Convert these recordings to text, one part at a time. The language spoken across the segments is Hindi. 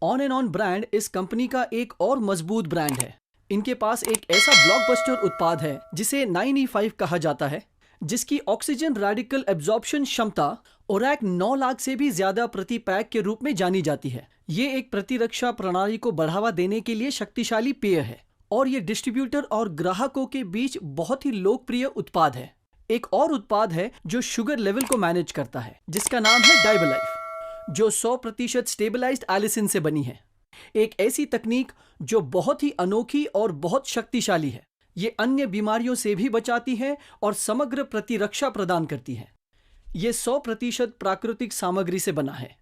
ऑन एंड ऑन ब्रांड इस कंपनी का एक और मजबूत ब्रांड है। इनके पास एक ऐसा ब्लॉकबस्टर उत्पाद है जिसे 9E5 कहा जाता है, जिसकी ऑक्सीजन रेडिकल एब्जॉर्प्शन क्षमता ओरैक 9 लाख से भी ज्यादा प्रति पैक के रूप में जानी जाती है। ये एक प्रतिरक्षा प्रणाली को बढ़ावा देने के लिए शक्तिशाली पेय है और ये डिस्ट्रीब्यूटर और ग्राहकों के बीच बहुत ही लोकप्रिय उत्पाद है। एक और उत्पाद है जो शुगर लेवल को मैनेज करता है, जिसका नाम है डाइबलाइफ, जो 100% स्टेबलाइज्ड एलिसिन से बनी है। एक ऐसी तकनीक जो बहुत ही अनोखी और बहुत शक्तिशाली है। ये अन्य बीमारियों से भी बचाती है और समग्र प्रतिरक्षा प्रदान करती है। ये 100% प्राकृतिक सामग्री से बना है।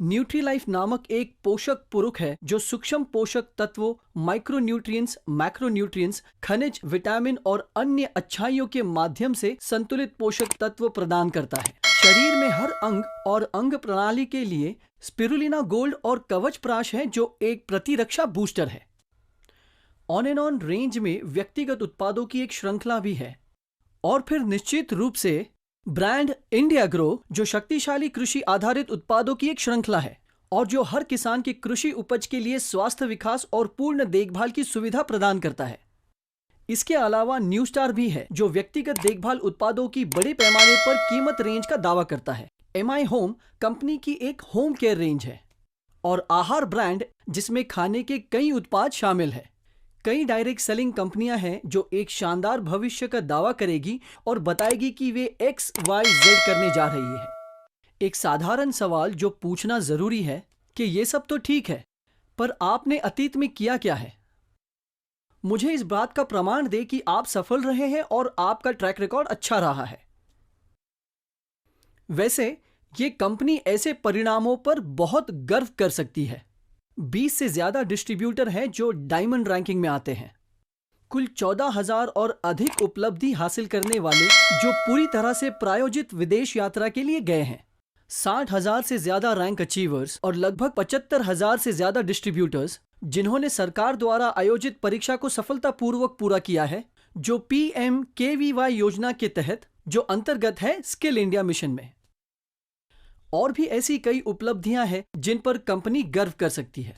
न्यूट्रीलाइफ नामक एक पोषक पूरक है जो सूक्ष्म पोषक तत्वों, माइक्रोन्यूट्रिएंट्स, मैक्रोन्यूट्रिएंट्स, खनिज, विटामिन और अन्य अच्छाइयों के माध्यम से संतुलित पोषक तत्व प्रदान करता है। शरीर में हर अंग और अंग प्रणाली के लिए स्पिरुलिना गोल्ड और कवच प्राश है जो एक प्रतिरक्षा बूस्टर है। ऑन एंड ऑन रेंज में व्यक्तिगत उत्पादों की एक श्रृंखला भी है और फिर निश्चित रूप से ब्रांड इंडिया ग्रो जो शक्तिशाली कृषि आधारित उत्पादों की एक श्रृंखला है और जो हर किसान की कृषि उपज के लिए स्वास्थ्य विकास और पूर्ण देखभाल की सुविधा प्रदान करता है। इसके अलावा न्यू स्टार भी है जो व्यक्तिगत देखभाल उत्पादों की बड़े पैमाने पर कीमत रेंज का दावा करता है। एमआई होम कंपनी की एक होम केयर रेंज है और आहार ब्रांड जिसमें खाने के कई उत्पाद शामिल है। कई डायरेक्ट सेलिंग कंपनियां हैं जो एक शानदार भविष्य का दावा करेगी और बताएगी कि वे XYZ करने जा रही है। एक साधारण सवाल जो पूछना जरूरी है कि ये सब तो ठीक है, पर आपने अतीत में किया क्या है? मुझे इस बात का प्रमाण दे कि आप सफल रहे हैं और आपका ट्रैक रिकॉर्ड अच्छा रहा है। वैसे ये कंपनी ऐसे परिणामों पर बहुत गर्व कर सकती है। 20 से ज्यादा डिस्ट्रीब्यूटर हैं जो डायमंड रैंकिंग में आते हैं। कुल 14,000 और अधिक उपलब्धि हासिल करने वाले जो पूरी तरह से प्रायोजित विदेश यात्रा के लिए गए हैं। 60,000 से ज्यादा रैंक अचीवर्स और लगभग 75,000 से ज्यादा डिस्ट्रीब्यूटर्स जिन्होंने सरकार द्वारा आयोजित परीक्षा को सफलतापूर्वक पूरा किया है, जो PMKVY योजना के तहत जो अंतर्गत है स्किल इंडिया मिशन में। और भी ऐसी कई उपलब्धियां हैं जिन पर कंपनी गर्व कर सकती है।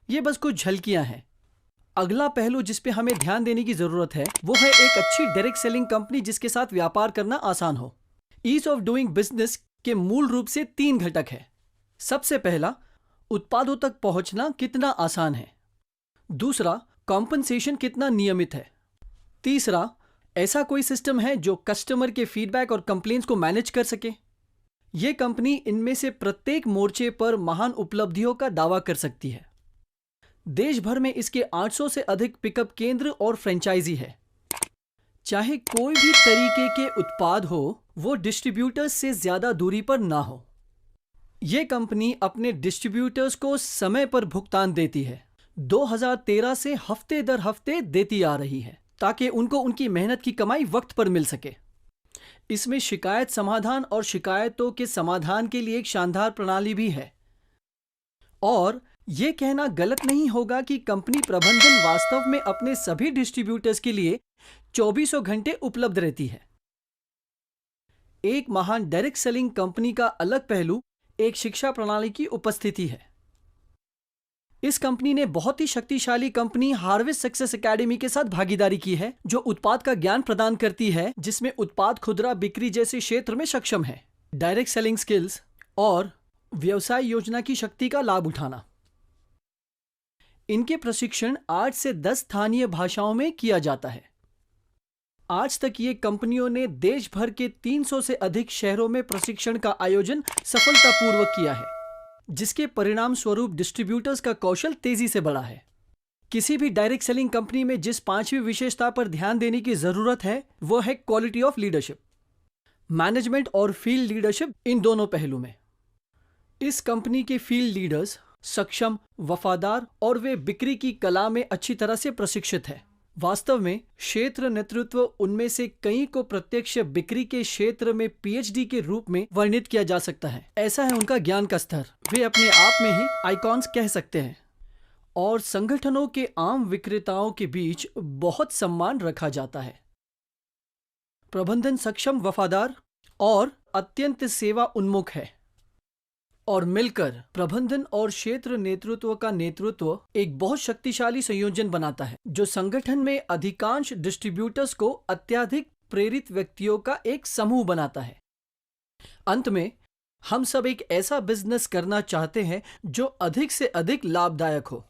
ये बस कुछ झलकियां हैं। अगला पहलू जिस पे हमें ध्यान देने की जरूरत है वो है एक अच्छी डायरेक्ट सेलिंग कंपनी जिसके साथ व्यापार करना आसान हो। ईज ऑफ डूइंग बिजनेस के मूल रूप से 3 घटक है। सबसे पहला, उत्पादों तक पहुंचना कितना आसान है। दूसरा, कॉम्पनसेशन कितना नियमित है। तीसरा, ऐसा कोई सिस्टम है जो कस्टमर के फीडबैक और कंप्लेंट्स को मैनेज कर सके। यह कंपनी इनमें से प्रत्येक मोर्चे पर महान उपलब्धियों का दावा कर सकती है। देश भर में इसके 800 से अधिक पिकअप केंद्र और फ्रेंचाइजी है। चाहे कोई भी तरीके के उत्पाद हो, वो डिस्ट्रीब्यूटर्स से ज्यादा दूरी पर ना हो। यह कंपनी अपने डिस्ट्रीब्यूटर्स को समय पर भुगतान देती है। 2013 से हफ्ते दर हफ्ते देती आ रही है ताकि उनको उनकी मेहनत की कमाई वक्त पर मिल सके। इसमें शिकायत समाधान और शिकायतों के समाधान के लिए एक शानदार प्रणाली भी है। और यह कहना गलत नहीं होगा कि कंपनी प्रबंधन वास्तव में अपने सभी डिस्ट्रीब्यूटर्स के लिए 24 घंटे उपलब्ध रहती है। एक महान डायरेक्ट सेलिंग कंपनी का अलग पहलू एक शिक्षा प्रणाली की उपस्थिति है। इस कंपनी ने बहुत ही शक्तिशाली कंपनी हार्वेस्ट सक्सेस एकेडमी के साथ भागीदारी की है, जो उत्पाद का ज्ञान प्रदान करती है, जिसमें उत्पाद खुदरा बिक्री जैसे क्षेत्र में सक्षम है, डायरेक्ट सेलिंग स्किल्स और व्यवसाय योजना की शक्ति का लाभ उठाना। इनके प्रशिक्षण 8 से 10 स्थानीय भाषाओं में किया जाता है। आज तक ये कंपनियों ने देश भर के 300 से अधिक शहरों में प्रशिक्षण का आयोजन सफलतापूर्वक किया है, जिसके परिणाम स्वरूप डिस्ट्रीब्यूटर्स का कौशल तेजी से बढ़ा है। किसी भी डायरेक्ट सेलिंग कंपनी में जिस 5वीं विशेषता पर ध्यान देने की जरूरत है वो है क्वालिटी ऑफ लीडरशिप। मैनेजमेंट और फील्ड लीडरशिप, इन दोनों पहलू में इस कंपनी के फील्ड लीडर्स सक्षम, वफादार और वे बिक्री की कला में अच्छी तरह से प्रशिक्षित है। वास्तव में क्षेत्र नेतृत्व उनमें से कई को प्रत्यक्ष बिक्री के क्षेत्र में PhD के रूप में वर्णित किया जा सकता है। ऐसा है उनका ज्ञान का स्तर। वे अपने आप में ही आइकॉन्स कह सकते हैं और संगठनों के आम विक्रेताओं के बीच बहुत सम्मान रखा जाता है। प्रबंधन सक्षम, वफादार और अत्यंत सेवा उन्मुख है और मिलकर प्रबंधन और क्षेत्र नेतृत्व का नेतृत्व एक बहुत शक्तिशाली संयोजन बनाता है जो संगठन में अधिकांश डिस्ट्रीब्यूटर्स को अत्यधिक प्रेरित व्यक्तियों का एक समूह बनाता है। अंत में हम सब एक ऐसा बिजनेस करना चाहते हैं जो अधिक से अधिक लाभदायक हो।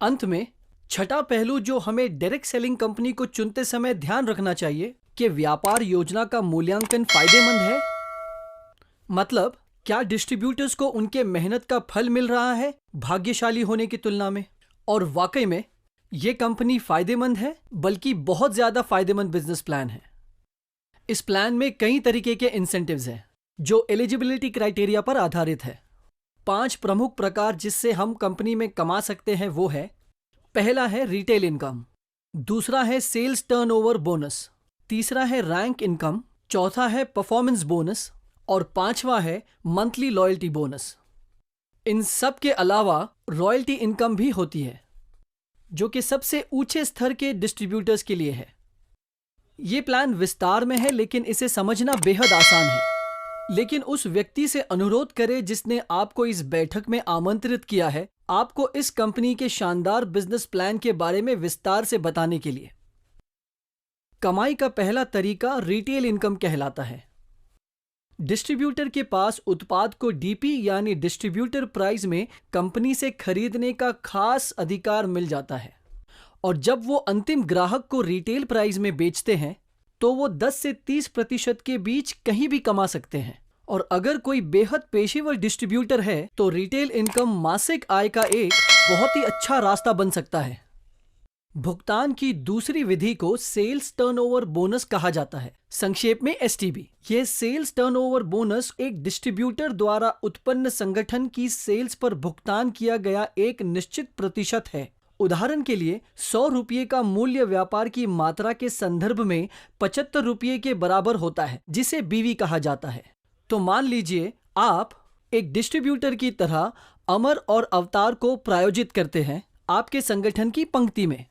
अंत में छठा पहलू जो हमें डायरेक्ट सेलिंग कंपनी को चुनते समय ध्यान रखना चाहिए कि व्यापार योजना का मूल्यांकन फायदेमंद है। मतलब क्या डिस्ट्रीब्यूटर्स को उनके मेहनत का फल मिल रहा है भाग्यशाली होने की तुलना में, और वाकई में ये कंपनी फायदेमंद है, बल्कि बहुत ज्यादा फायदेमंद बिजनेस प्लान है। इस प्लान में कई तरीके के इंसेंटिव्स हैं जो एलिजिबिलिटी क्राइटेरिया पर आधारित है। 5 प्रमुख प्रकार जिससे हम कंपनी में कमा सकते हैं वो है, पहला है रिटेल इनकम, दूसरा है सेल्स टर्नओवर बोनस, तीसरा है रैंक इनकम, चौथा है परफॉर्मेंस बोनस और पांचवा है मंथली लॉयल्टी बोनस। इन सब के अलावा रॉयल्टी इनकम भी होती है जो कि सबसे ऊंचे स्तर के डिस्ट्रीब्यूटर्स के लिए है। ये प्लान विस्तार में है लेकिन इसे समझना बेहद आसान है। लेकिन उस व्यक्ति से अनुरोध करें जिसने आपको इस बैठक में आमंत्रित किया है आपको इस कंपनी के शानदार बिजनेस प्लान के बारे में विस्तार से बताने के लिए। कमाई का पहला तरीका रिटेल इनकम कहलाता है। डिस्ट्रीब्यूटर के पास उत्पाद को डीपी यानी डिस्ट्रीब्यूटर प्राइस में कंपनी से खरीदने का खास अधिकार मिल जाता है, और जब वो अंतिम ग्राहक को रिटेल प्राइस में बेचते हैं तो वो 10 से 30% के बीच कहीं भी कमा सकते हैं। और अगर कोई बेहद पेशेवर डिस्ट्रीब्यूटर है तो रिटेल इनकम मासिक आय का एक बहुत ही अच्छा रास्ता बन सकता है। भुगतान की दूसरी विधि को सेल्स टर्नओवर बोनस कहा जाता है, संक्षेप में एसटीबी। यह सेल्स टर्नओवर बोनस एक डिस्ट्रीब्यूटर द्वारा उत्पन्न संगठन की सेल्स पर भुगतान किया गया एक निश्चित प्रतिशत है। उदाहरण के लिए 100 रुपये का मूल्य व्यापार की मात्रा के संदर्भ में 75 रुपये के बराबर होता है, जिसे बीवी कहा जाता है। तो मान लीजिए आप एक डिस्ट्रीब्यूटर की तरह अमर और अवतार को प्रायोजित करते हैं आपके संगठन की पंक्ति में,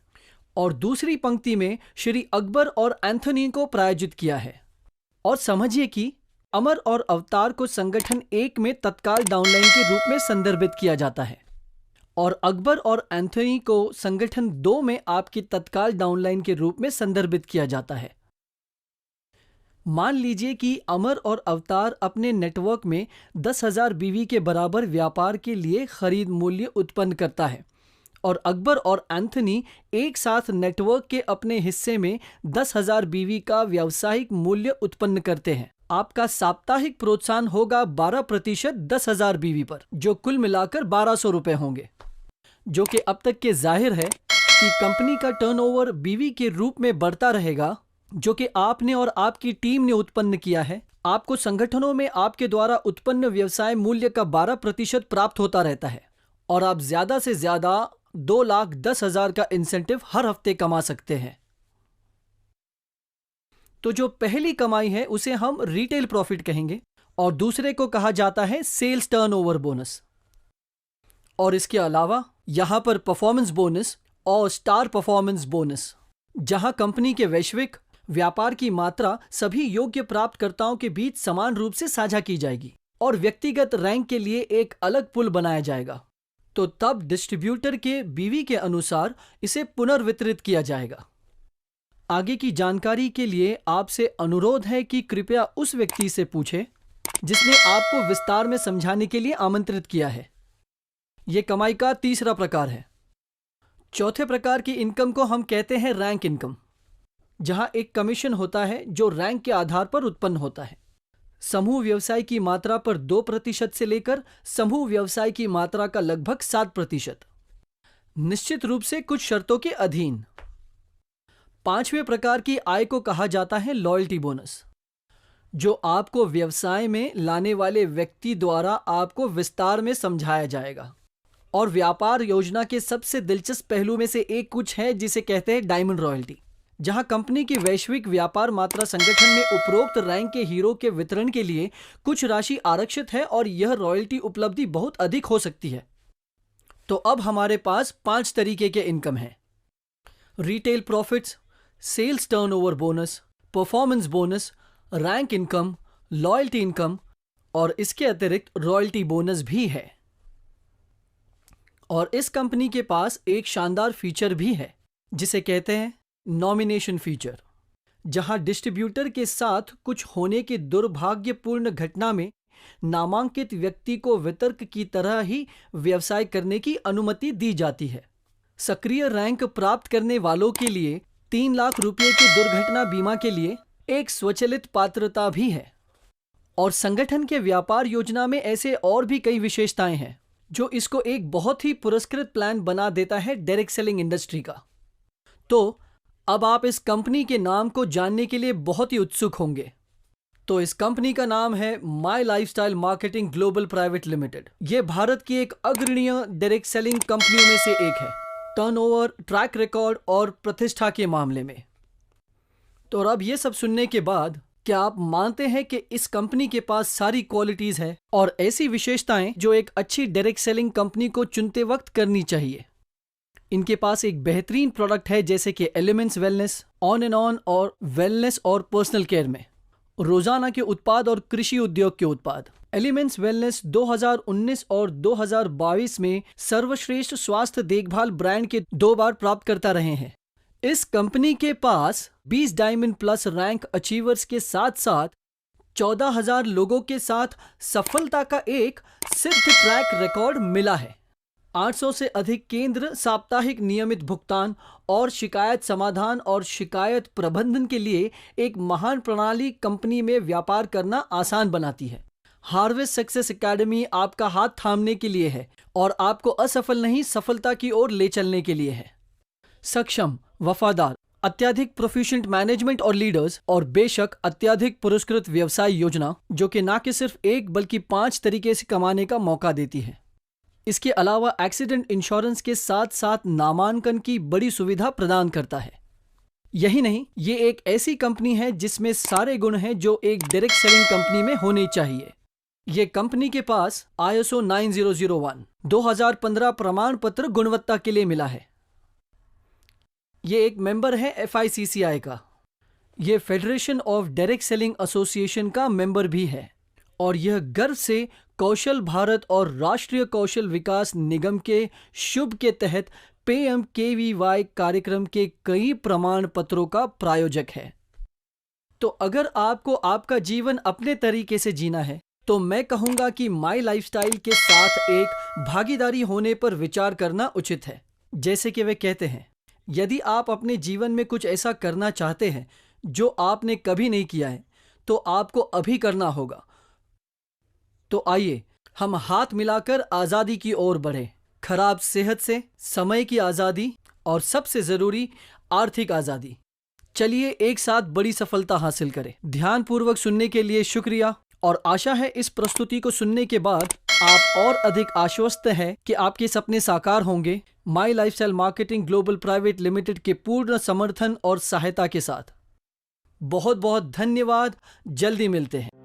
और दूसरी पंक्ति में श्री अकबर और एंथनी को प्रायोजित किया है। और समझिए कि अमर और अवतार को संगठन 1 में तत्काल डाउनलाइन के रूप में संदर्भित किया जाता है, और अकबर और एंथनी को संगठन 2 में आपकी तत्काल डाउनलाइन के रूप में संदर्भित किया जाता है। मान लीजिए कि अमर और अवतार अपने नेटवर्क में 10,000 बीवी के बराबर व्यापार के लिए खरीद मूल्य उत्पन्न करता है, और अकबर और एंथनी एक साथ नेटवर्क के अपने हिस्से में 10,000 बीवी का व्यावसायिक मूल्य उत्पन्न करते हैं। आपका साप्ताहिक प्रोत्साहन होगा 12% 10,000 बीवी पर, जो कुल मिलाकर 1,200 रुपए होंगे, जो कि अब तक के जाहिर है कि कंपनी का टर्नओवर बीवी के रूप में बढ़ता रहेगा, जो कि आपने और आपकी टीम ने उत्पन्न किया है। आपको संगठनों में आपके द्वारा उत्पन्न व्यवसाय मूल्य का 12% प्राप्त होता रहता है, और आप ज्यादा से ज्यादा 2,10,000 का इंसेंटिव हर हफ्ते कमा सकते हैं। तो जो पहली कमाई है उसे हम रिटेल प्रॉफिट कहेंगे, और दूसरे को कहा जाता है सेल्स टर्नओवर बोनस। और इसके अलावा यहां पर परफॉर्मेंस बोनस और स्टार परफॉर्मेंस बोनस, जहां कंपनी के वैश्विक व्यापार की मात्रा सभी योग्य प्राप्तकर्ताओं के बीच समान रूप से साझा की जाएगी, और व्यक्तिगत रैंक के लिए एक अलग पुल बनाया जाएगा। तो तब डिस्ट्रीब्यूटर के बीवी के अनुसार इसे पुनर्वितरित किया जाएगा। आगे की जानकारी के लिए आपसे अनुरोध है कि कृपया उस व्यक्ति से पूछें जिसने आपको विस्तार में समझाने के लिए आमंत्रित किया है। यह कमाई का तीसरा प्रकार है। चौथे प्रकार की इनकम को हम कहते हैं रैंक इनकम, जहां एक कमीशन होता है जो रैंक के आधार पर उत्पन्न होता है। समूह व्यवसाय की मात्रा पर 2% से लेकर समूह व्यवसाय की मात्रा का लगभग 7%, निश्चित रूप से कुछ शर्तों के अधीन। पांचवें प्रकार की आय को कहा जाता है लॉयल्टी बोनस, जो आपको व्यवसाय में लाने वाले व्यक्ति द्वारा आपको विस्तार में समझाया जाएगा। और व्यापार योजना के सबसे दिलचस्प पहलू में से एक कुछ है जिसे कहते हैं डायमंड रॉयल्टी, जहां कंपनी की वैश्विक व्यापार मात्रा संगठन में उपरोक्त रैंक के हीरो के वितरण के लिए कुछ राशि आरक्षित है, और यह रॉयल्टी उपलब्धि बहुत अधिक हो सकती है। तो अब हमारे पास 5 तरीके के इनकम हैं: retail profits, sales turnover bonus, performance bonus, rank income, loyalty income और इसके अतिरिक्त रॉयल्टी बोनस भी है। और इस कंपनी के पास एक शानदार फीचर भी है जिसे कहते हैं नॉमिनेशन फीचर, जहां डिस्ट्रीब्यूटर के साथ कुछ होने की दुर्भाग्यपूर्ण घटना में नामांकित व्यक्ति को वितर्क की तरह ही व्यवसाय करने की अनुमति दी जाती है। सक्रिय रैंक प्राप्त करने वालों के लिए 3 लाख रुपए के दुर्घटना बीमा के लिए एक स्वचालित पात्रता भी है। और संगठन के व्यापार योजना में ऐसे और भी कई विशेषताएं हैं जो इसको एक बहुत ही पुरस्कृत प्लान बना देता है डायरेक्ट सेलिंग इंडस्ट्री का। तो अब आप इस कंपनी के नाम को जानने के लिए बहुत ही उत्सुक होंगे। तो इस कंपनी का नाम है My Lifestyle Marketing Global Private Limited. ये भारत की एक अग्रणीय डायरेक्ट सेलिंग कंपनियों में से एक है, टर्नओवर, ट्रैक रिकॉर्ड और प्रतिष्ठा के मामले में। तो अब ये सब सुनने के बाद क्या आप मानते हैं कि इस कंपनी के पास सारी क्वालिटीज है और ऐसी विशेषताएं जो एक अच्छी डायरेक्ट सेलिंग कंपनी को चुनते वक्त करनी चाहिए? इनके पास एक बेहतरीन प्रोडक्ट है जैसे कि elements wellness, on and on और वेलनेस और पर्सनल केयर में, रोजाना के उत्पाद और कृषि उद्योग के उत्पाद। एलिमेंट्स वेलनेस 2019 और 2022 में सर्वश्रेष्ठ स्वास्थ्य देखभाल ब्रांड के 2 बार प्राप्त करता रहे हैं। इस कंपनी के पास 20 डायमंड प्लस रैंक अचीवर्स के साथ साथ 14,000 लोगों के साथ सफलता का एक सिद्ध ट्रैक रिकॉर्ड मिला है। 800 से अधिक केंद्र साप्ताहिक नियमित भुगतान और शिकायत समाधान और शिकायत प्रबंधन के लिए एक महान प्रणाली कंपनी में व्यापार करना आसान बनाती है। हार्वेस्ट सक्सेस एकेडमी आपका हाथ थामने के लिए है और आपको असफल नहीं सफलता की ओर ले चलने के लिए है। सक्षम, वफादार, अत्याधिक प्रोफिशिएंट मैनेजमेंट और लीडर्स और बेशक अत्याधिक पुरस्कृत व्यवसाय योजना जो कि ना कि सिर्फ एक बल्कि 5 तरीके से कमाने का मौका देती है। इसके अलावा एक्सीडेंट इंश्योरेंस के साथ साथ नामांकन की बड़ी सुविधा प्रदान करता है। यही नहीं, ये एक ऐसी कंपनी है जिसमें सारे गुण हैं जो एक डायरेक्ट सेलिंग कंपनी में होने चाहिए। ये कंपनी के पास ISO 9001 2015 प्रमाण पत्र गुणवत्ता के लिए मिला है। ये एक मेंबर है FICCI का। ये federation of direct selling association का मेंबर भी है और यह गर्व से कौशल भारत और राष्ट्रीय कौशल विकास निगम के शुभ के तहत PMKVY कार्यक्रम के कई प्रमाण पत्रों का प्रायोजक है। तो अगर आपको आपका जीवन अपने तरीके से जीना है तो मैं कहूंगा कि माई लाइफस्टाइल के साथ एक भागीदारी होने पर विचार करना उचित है। जैसे कि वे कहते हैं, यदि आप अपने जीवन में कुछ ऐसा करना चाहते हैं जो आपने कभी नहीं किया है तो आपको अभी करना होगा। तो आइए हम हाथ मिलाकर आज़ादी की ओर बढ़ें, खराब सेहत से, समय की आज़ादी और सबसे ज़रूरी आर्थिक आज़ादी। चलिए एक साथ बड़ी सफलता हासिल करें। ध्यानपूर्वक सुनने के लिए शुक्रिया और आशा है इस प्रस्तुति को सुनने के बाद आप और अधिक आश्वस्त हैं कि आपके सपने साकार होंगे My Lifestyle Marketing Global Private Limited के पूर्ण समर्थन और सहायता के साथ। बहुत बहुत धन्यवाद। जल्दी मिलते हैं।